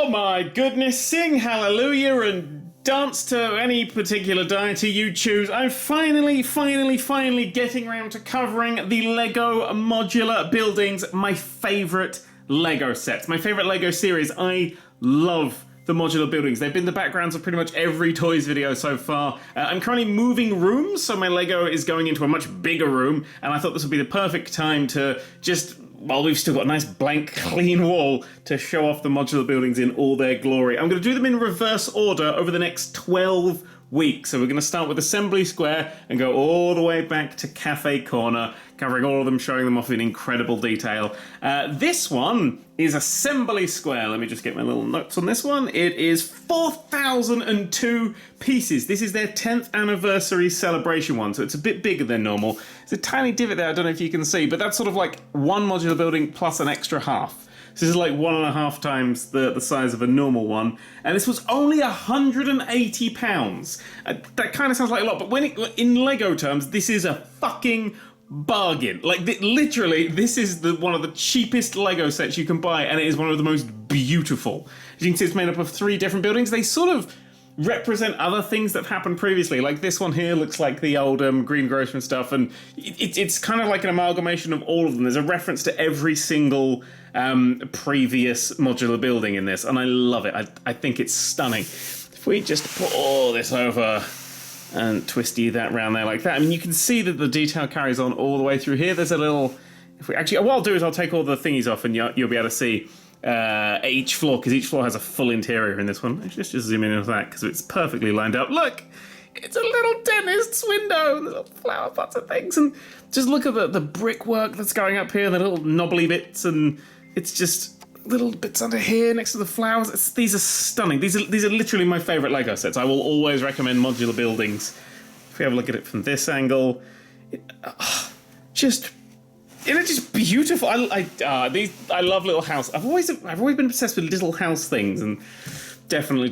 Oh my goodness, sing hallelujah and dance to any particular deity you choose. I'm finally getting around to covering the Lego Modular Buildings, my favourite Lego sets, my favourite Lego series. I love the Modular Buildings. They've been the backgrounds of pretty much every Toys video so far. I'm currently moving rooms, so my Lego is going into a much bigger room, and I thought this would be the perfect time to just, well, we've still got a nice blank, clean wall to show off the Modular Buildings in all their glory. I'm going to do them in reverse order over the next 12 weeks. So we're going to start with Assembly Square and go all the way back to Cafe Corner, covering all of them, showing them off in incredible detail. This one is Assembly Square. Let me just get my little notes on this one. It is 4,002 pieces. This is their 10th anniversary celebration one, so it's a bit bigger than normal. There's a tiny divot there, I don't know if you can see, but that's sort of like one modular building plus an extra half. So this is like 1.5 times the size of a normal one. And this was only £180. That kind of sounds like a lot, but in Lego terms, this is a fucking bargain. Like, literally, this is one of the cheapest Lego sets you can buy, and it is one of the most beautiful. As you can see, it's made up of 3 different buildings. They sort of represent other things that have happened previously. Like this one here looks like the old green grocery and stuff, and it's kind of like an amalgamation of all of them. There's a reference to every single previous modular building in this, and I love it. I think it's stunning. If we just put all this over and twisty that around there like that, I mean, you can see that the detail carries on all the way through here. There's a little, what I'll do is I'll take all the thingies off and you'll be able to see each floor, because each floor has a full interior in this one. Let's just zoom in on that, because it's perfectly lined up. Look, it's a little dentist's window, and there's little flower pots and things, and just look at the brickwork that's going up here, the little knobbly bits, and it's just little bits under here next to the flowers. These are stunning. These are literally my favourite Lego sets. I will always recommend Modular Buildings. If we have a look at it from this angle, just beautiful. I love little house. I've always been obsessed with little house things, and definitely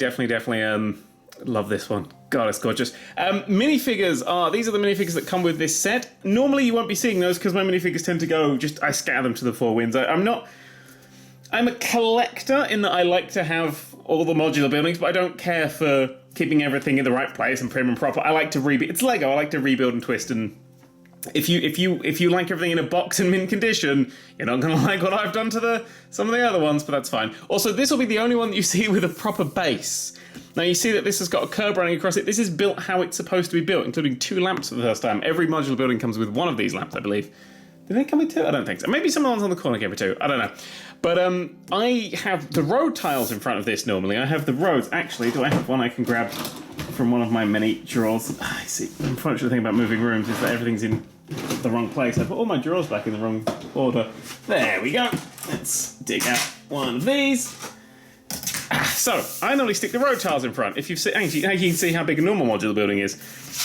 love this one. God, it's gorgeous. Minifigures these are the minifigures that come with this set. Normally you won't be seeing those because my minifigures tend to go, I scatter them to the 4 winds. I'm a collector in that I like to have all the modular buildings, but I don't care for keeping everything in the right place and prim and proper. I like to rebuild. It's Lego. I like to rebuild and twist, and if you like everything in a box and mint condition, you're not going to like what I've done to some of the other ones, but that's fine. Also, this will be the only one that you see with a proper base. Now, you see that this has got a curb running across it. This is built how it's supposed to be built, including 2 lamps for the first time. Every modular building comes with 1 of these lamps, I believe. Did they come with 2? I don't think so. Maybe some of the ones on the corner came with 2. I don't know. But I have the road tiles in front of this normally. I have the roads. Actually, do I have one I can grab from one of my many drawers? I see. The unfortunate thing about moving rooms is that everything's in the wrong place. I put all my drawers back in the wrong order. There we go. Let's dig out one of these. So, I normally stick the road tiles in front. If you see, actually, you can see how big a normal modular building is.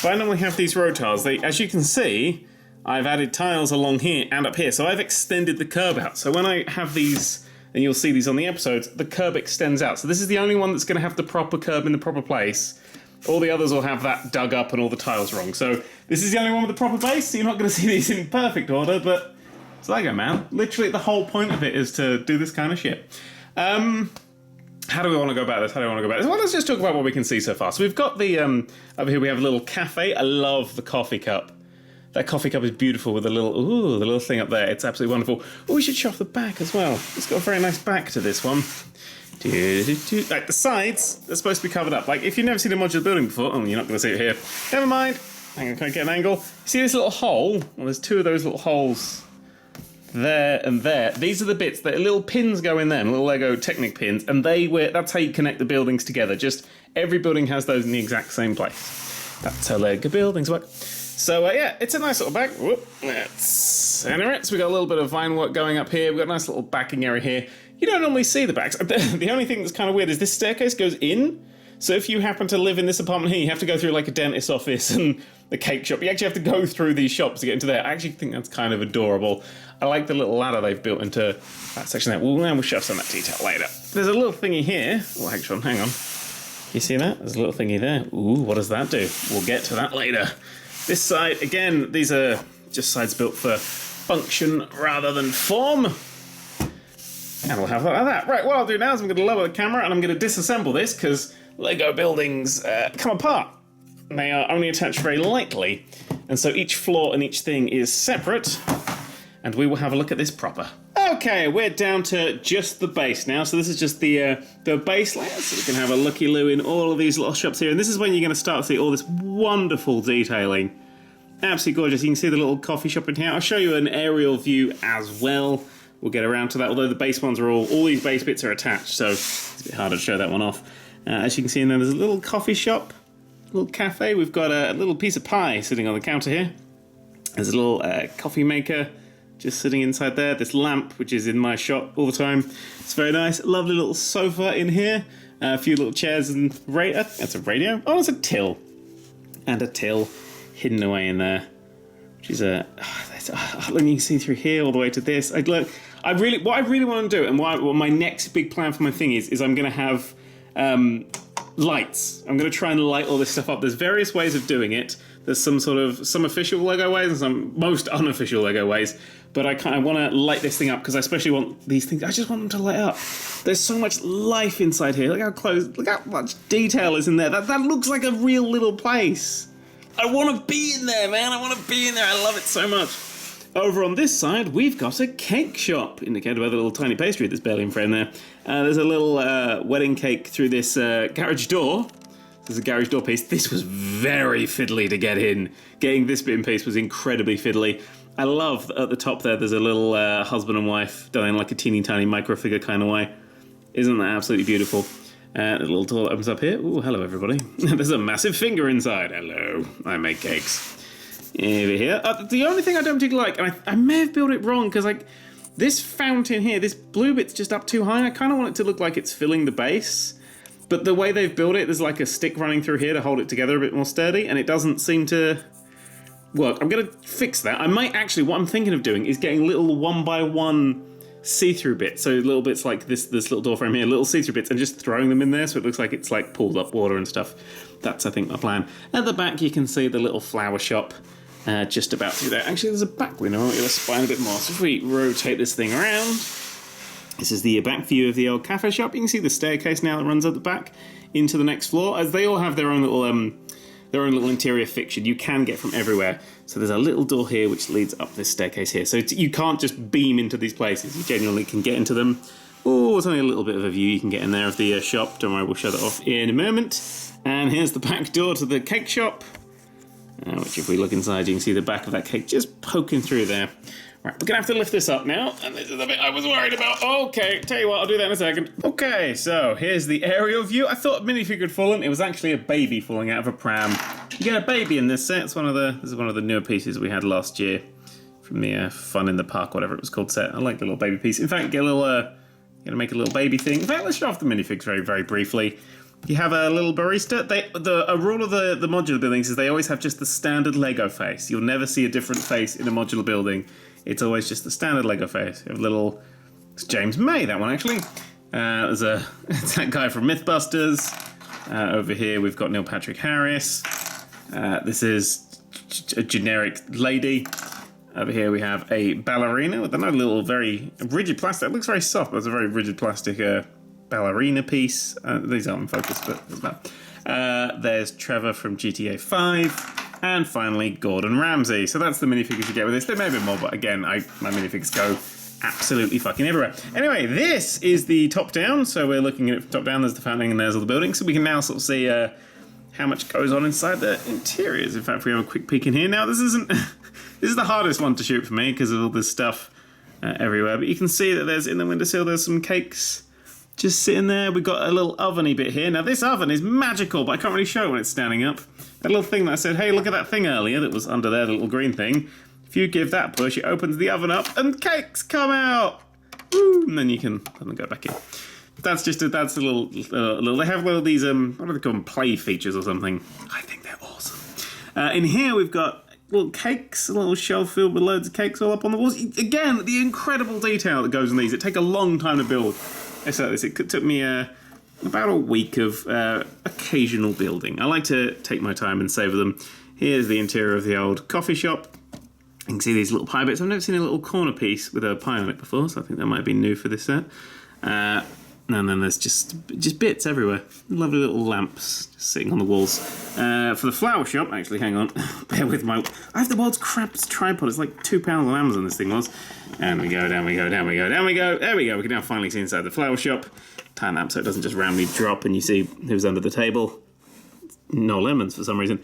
But I normally have these road tiles. As you can see, I've added tiles along here and up here. So I've extended the curb out. So when I have these, and you'll see these on the episodes, the curb extends out. So this is the only one that's going to have the proper curb in the proper place. All the others will have that dug up and all the tiles wrong. So this is the only one with the proper base. So you're not going to see these in perfect order, but it's Lego, man. Literally, the whole point of it is to do this kind of shit. How do we want to go about this? Well, let's just talk about what we can see so far. So we've got the, over here we have a little cafe. I love the coffee cup. That coffee cup is beautiful with the little thing up there. It's absolutely wonderful. Oh, we should show off the back as well. It's got a very nice back to this one. Like the sides, they're supposed to be covered up. Like if you've never seen a modular building before, you're not going to see it here. Never mind. Hang on, can I get an angle? See this little hole? Well, there's 2 of those little holes there and there. These are the bits that little pins go in them, little Lego Technic pins, and that's how you connect the buildings together. Just every building has those in the exact same place. That's how Lego buildings work. So yeah, it's a nice little back. Whoop, let's center it. So we got a little bit of vine work going up here. We've got a nice little backing area here. You don't normally see the backs. The only thing that's kind of weird is this staircase goes in. So if you happen to live in this apartment here, you have to go through like a dentist's office and the cake shop. You actually have to go through these shops to get into there. I actually think that's kind of adorable. I like the little ladder they've built into that section there. We'll show some of that detail later. There's a little thingy here. Oh, actually, hang on. You see that? There's a little thingy there. Ooh, what does that do? We'll get to that later. This side, again, these are just sides built for function rather than form. And we'll have that like that. Right, what I'll do now is I'm going to lower the camera and I'm going to disassemble this because Lego buildings come apart. They are only attached very lightly, and so each floor and each thing is separate, and we will have a look at this proper. Okay, we're down to just the base now, so this is just the base layer, so we can have a looky-loo in all of these little shops here, and this is when you're going to start to see all this wonderful detailing. Absolutely gorgeous. You can see the little coffee shop in here. I'll show you an aerial view as well. We'll get around to that, although the base ones are all these base bits are attached, so it's a bit harder to show that one off. As you can see in there, there's a little coffee shop. Little cafe. We've got a little piece of pie sitting on the counter here. There's a little coffee maker just sitting inside there. This lamp, which is in my shop all the time. It's very nice. Lovely little sofa in here. A few little chairs and that's a radio. Oh, it's a till. And a till hidden away in there. Which is a... you can see through here all the way to this. What I really want to do, and what my next big plan for my thing is I'm going to have... lights. I'm going to try and light all this stuff up. There's various ways of doing it. There's some official Lego ways and some most unofficial Lego ways. But I want to light this thing up because I especially want these things. I just want them to light up. There's so much life inside here. Look how close. Look how much detail is in there. That looks like a real little place. I want to be in there, man. I want to be in there. I love it so much. Over on this side, we've got a cake shop, indicated by the little tiny pastry that's barely in frame there. There's a little wedding cake through this garage door. There's a garage door piece. This was very fiddly to get in. Getting this bit in piece was incredibly fiddly. I love that at the top there, there's a little husband and wife done in like a teeny tiny micro figure kind of way. Isn't that absolutely beautiful? The little door that opens up here. Ooh, hello everybody. There's a massive finger inside. Hello, I make cakes. Over here. The only thing I don't particularly like, and I may have built it wrong, because like this fountain here, this blue bit's just up too high. I kind of want it to look like it's filling the base. But the way they've built it, there's like a stick running through here to hold it together a bit more sturdy, and it doesn't seem to work. I'm going to fix that. I might actually, what I'm thinking of doing is getting little 1x1 see-through bits. So little bits like this little door frame here, little see-through bits, and just throwing them in there so it looks like it's like pooled up water and stuff. That's, I think, my plan. At the back, you can see the little flower shop. Just about through there. Actually, there's a back window. I want you to spine a bit more. So if we rotate this thing around, this is the back view of the old cafe shop. You can see the staircase now that runs at the back into the next floor, as they all have their own little interior fiction. You can get from everywhere. So there's a little door here which leads up this staircase here. So you can't just beam into these places. You genuinely can get into them. Oh, there's only a little bit of a view you can get in there of the shop. Don't worry, we'll show that off in a moment. And here's the back door to the cake shop. Which if we look inside, you can see the back of that cake just poking through there. Right, we're going to have to lift this up now, and this is the bit I was worried about. Okay, tell you what, I'll do that in a second. Okay, so here's the aerial view. I thought a minifigure had fallen. It was actually a baby falling out of a pram. You get a baby in this set. This is one of the newer pieces we had last year from the Fun in the Park, whatever it was called set. I like the little baby piece. In fact, gonna make a little baby thing. In fact, let's show off the minifigs very, very briefly. You have a little barista. A rule of the modular buildings is they always have just the standard Lego face. You'll never see a different face in a modular building. It's always just the standard Lego face. You have it's James May, that one actually. It's that guy from Mythbusters. Over here we've got Neil Patrick Harris. This is a generic lady. Over here we have a ballerina with another little very rigid plastic. It looks very soft, but it's a very rigid plastic ballerina piece. These aren't in focus, but there's that. There's Trevor from GTA 5. And finally, Gordon Ramsay. So that's the minifigures you get with this. There may have been more, but again, my minifigs go absolutely fucking everywhere. Anyway, this is the top down. So we're looking at it from top down. There's the fountain and there's all the buildings. So we can now sort of see how much goes on inside the interiors. In fact, if we have a quick peek in here. Now, this is the hardest one to shoot for me because of all this stuff everywhere. But you can see that there's, in the windowsill, there's some cakes just sitting there. We've got a little oven-y bit here. Now, this oven is magical, but I can't really show it when it's standing up. That little thing that I said, hey, look at that thing earlier that was under there, the little green thing. If you give that push, it opens the oven up and cakes come out. Woo! And then you can go back in. That's a little, they have one of these, what do they call them, play features or something. I think they're awesome. In here, we've got little cakes, a little shelf filled with loads of cakes all up on the walls. Again, the incredible detail that goes in these. It takes a long time to build. It took me about a week of occasional building. I like to take my time and savor them. Here's the interior of the old coffee shop. You can see these little pie bits. I've never seen a little corner piece with a pie on it before, so I think that might be new for this set. And then there's just bits everywhere. Lovely little lamps just sitting on the walls. For the flower shop, actually, hang on. Bear with my... I have the world's crappiest tripod. It's like £2 on Amazon, this thing was. And we go, down we go, down we go, down we go. There we go. We can now finally see inside the flower shop. Tie lamp so it doesn't just randomly drop and you see who's under the table. No lemons for some reason.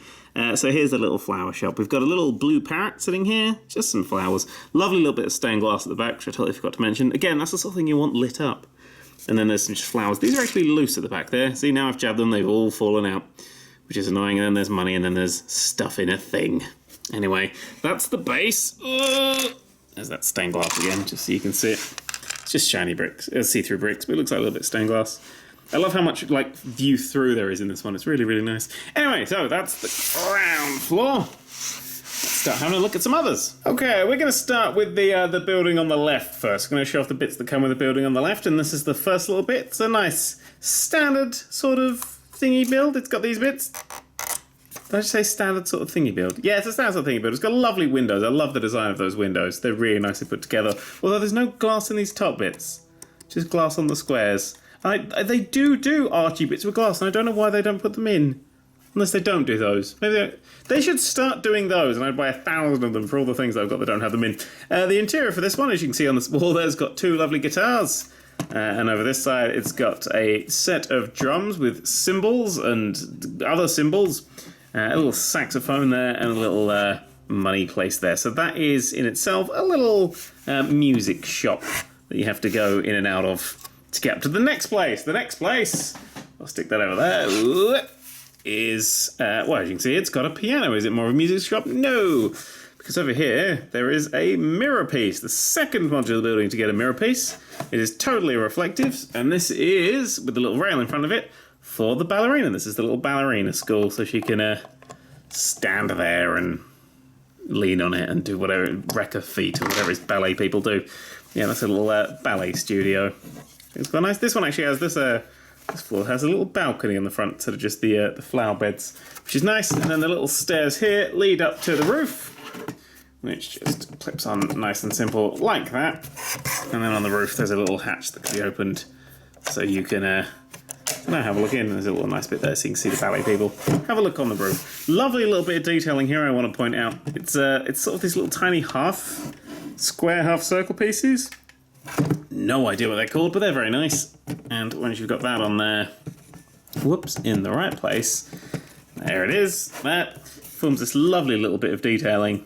So here's the little flower shop. We've got a little blue parrot sitting here. Just some flowers. Lovely little bit of stained glass at the back, which I totally forgot to mention. Again, that's the sort of thing you want lit up. And then there's some just flowers. These are actually loose at the back there. See, now I've jabbed them, they've all fallen out, which is annoying. And then there's money, and then there's stuff in a thing. Anyway, that's the base. There's that stained glass again, just so you can see it. It's just shiny bricks, see-through bricks, but it looks like a little bit stained glass. I love how much like view through there is in this one. It's really, really nice. Anyway, so that's the ground floor. Let's start having a look at some others. Okay, we're going to start with the building on the left first. I'm going to show off the bits that come with the building on the left, and this is the first little bit. It's a nice standard sort of thingy build. It's got these bits. Did I just say standard sort of thingy build? Yeah, it's a standard sort of thingy build. It's got lovely windows. I love the design of those windows. They're really nicely put together. Although there's no glass in these top bits. Just glass on the squares. They do archy bits with glass, and I don't know why they don't put them in. Unless they don't do those. Maybe they should start doing those, and I'd buy 1,000 of them for all the things that I've got that don't have them in. The interior for this one, as you can see on this wall, there's got 2 lovely guitars. And over this side, it's got a set of drums with cymbals and other cymbals. A little saxophone there, and a little money place there. So that is, in itself, a little music shop that you have to go in and out of to get up to the next place. The next place, I'll stick that over there, is, well, as you can see, it's got a piano. Is it more of a music shop? No, because over here, there is a mirror piece. The second modular building to get a mirror piece. It is totally reflective, and this is, with the little rail in front of it, for the ballerina. This is the little ballerina school, so she can stand there and lean on it and do whatever, wreck her feet or whatever ballet people do. Yeah, that's a little ballet studio. It's quite nice. This one actually has this floor has a little balcony on the front, sort of just the flower beds, which is nice. And then the little stairs here lead up to the roof, which just clips on nice and simple like that. And then on the roof there's a little hatch that can be opened, so you can now have a look in. There's a little nice bit there so you can see the ballet people. Have a look on the roof. Lovely little bit of detailing here I want to point out. It's sort of these little tiny half square, half circle pieces. No idea what they're called, but they're very nice. And once you've got that on there, whoops, in the right place, there it is. That forms this lovely little bit of detailing.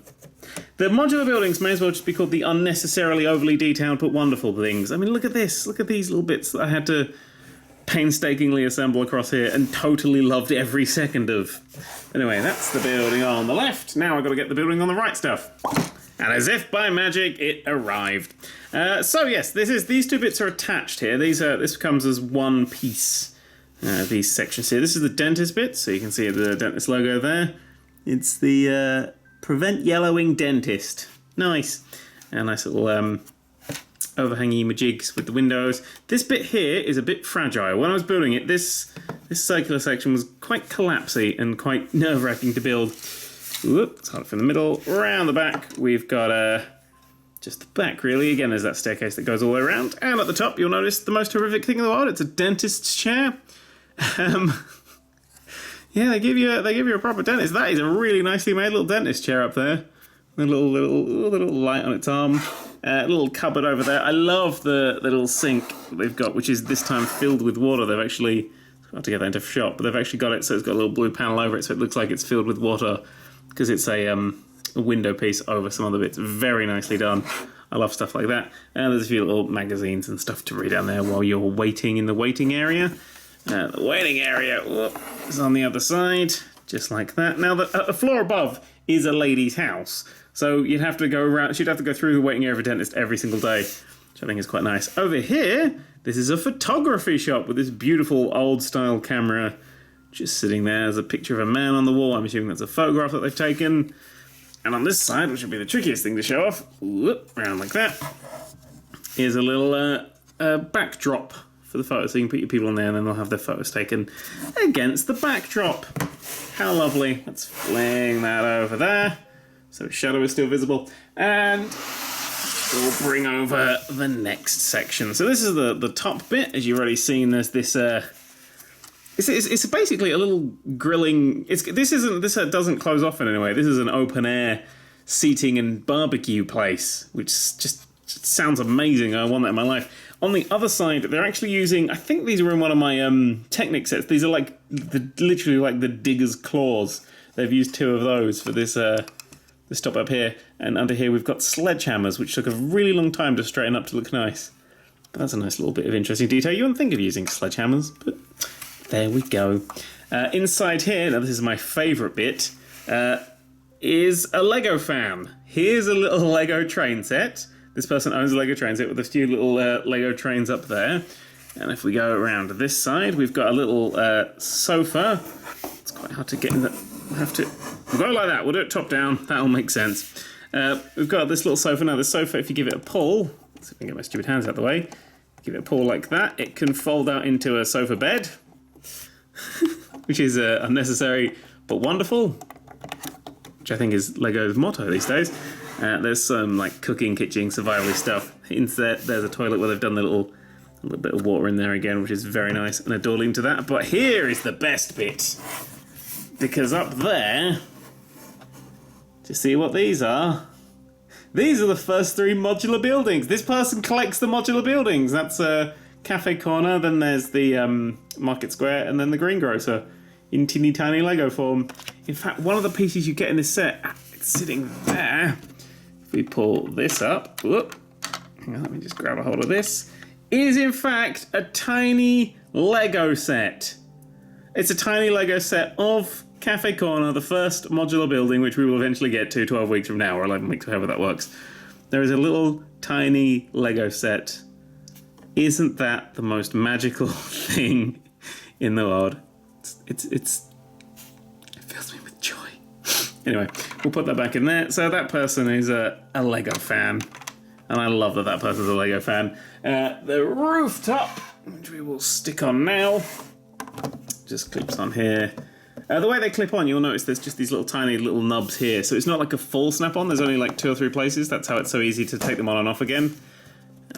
The modular buildings may as well just be called the unnecessarily overly detailed but wonderful things. I mean, look at this. Look at these little bits that I had to painstakingly assemble across here and totally loved every second of. Anyway, that's the building on the left. Now I've got to get the building on the right stuff. And as if by magic, it arrived. So yes, these 2 bits are attached here. This comes as one piece. These sections here. This is the dentist bit, so you can see the dentist logo there. It's the Prevent Yellowing Dentist. Nice. And nice little overhangy majigs with the windows. This bit here is a bit fragile. When I was building it, this circular section was quite collapsy and quite nerve-wracking to build. Whoop, start from the middle, around the back, we've got just the back really. Again, there's that staircase that goes all the way around. And at the top, you'll notice the most horrific thing in the world. It's a dentist's chair. Yeah, they give you a proper dentist. That is a really nicely made little dentist chair up there. A little light on its arm. A little cupboard over there. I love the little sink they've got, which is this time filled with water. They've actually got to get that into shop, but they've actually got it so it's got a little blue panel over it, so it looks like it's filled with water. Because it's a window piece over some other bits. Very nicely done. I love stuff like that. And there's a few little magazines and stuff to read down there while you're waiting in the waiting area. The waiting area is on the other side, just like that. Now, the floor above is a lady's house. So you'd have to go around, she'd have to go through the waiting area of a dentist every single day, which I think is quite nice. Over here, this is a photography shop with this beautiful old-style camera just sitting there. There's a picture of a man on the wall. I'm assuming that's a photograph that they've taken. And on this side, which would be the trickiest thing to show off, around like that, is a little backdrop for the photo. So you can put your people on there and then they'll have their photos taken against the backdrop. How lovely. Let's fling that over there. so his shadow is still visible. And we'll bring over the next section. So this is the top bit. As you've already seen, there's this... It's basically a little grilling... This doesn't close off in any way. This is an open-air seating and barbecue place, which just sounds amazing. I want that in my life. On the other side, they're actually using... I think these were in one of my Technic sets. These are like literally like the digger's claws. They've used 2 of those for this top up here. And under here we've got sledgehammers, which took a really long time to straighten up to look nice. But that's a nice little bit of interesting detail. You wouldn't think of using sledgehammers, but there we go. Inside here, now this is my favourite bit, is a Lego fan. Here's a little Lego train set. This person owns a Lego train set with a few little Lego trains up there. And if we go around this side, we've got a little sofa. It's quite hard to get in that. We'll go like that. We'll do it top down. That'll make sense. We've got this little sofa. Now, the sofa, if you give it a pull, let's see if I can get my stupid hands out of the way. Give it a pull like that. It can fold out into a sofa bed, which is unnecessary but wonderful, which I think is Lego's motto these days. There's some like cooking, kitchen, survival stuff. Inside there's a toilet where they've done a little bit of water in there again, which is very nice, and a door leading to that. But here is the best bit, because up there, do you see what these are? These are the first 3 modular buildings. This person collects the modular buildings. That's Cafe Corner, then there's the Market Square, and then the Greengrocer in teeny tiny Lego form. In fact, one of the pieces you get in this set, it's sitting there. If we pull this up, whoop, hang on, let me just grab a hold of this, is in fact a tiny Lego set. It's a tiny Lego set of Cafe Corner, the first modular building, which we will eventually get to 12 weeks from now, or 11 weeks, however that works. There is a little tiny Lego set. Isn't that the most magical thing in the world? It fills me with joy. Anyway, we'll put that back in there. So that person is a Lego fan, and I love that person's a Lego fan. The rooftop, which we will stick on now, just clips on here. The way they clip on, you'll notice there's just these little tiny little nubs here. So it's not like a full snap-on. There's only like 2 or 3 places. That's how it's so easy to take them on and off again.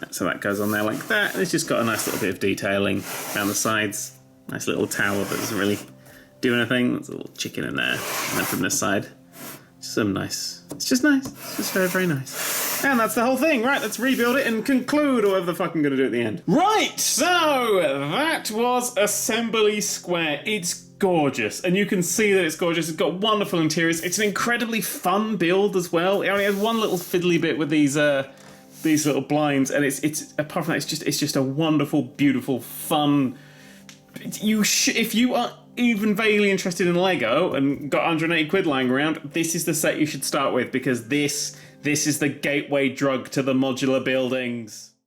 So that goes on there like that. And it's just got a nice little bit of detailing around the sides. Nice little tower that doesn't really do anything. There's a little chicken in there. And then from this side, some nice. It's just nice. It's just very, very nice. And that's the whole thing. Right, let's rebuild it and conclude, or whatever the fuck I'm going to do at the end. Right, so that was Assembly Square. It's gorgeous, and you can see that it's gorgeous. It's got wonderful interiors. It's an incredibly fun build as well. It only has one little fiddly bit with these little blinds, and it's apart from that, it's just a wonderful, beautiful, fun. If you are even vaguely interested in Lego and got 180 quid lying around, this is the set you should start with, because this is the gateway drug to the modular buildings.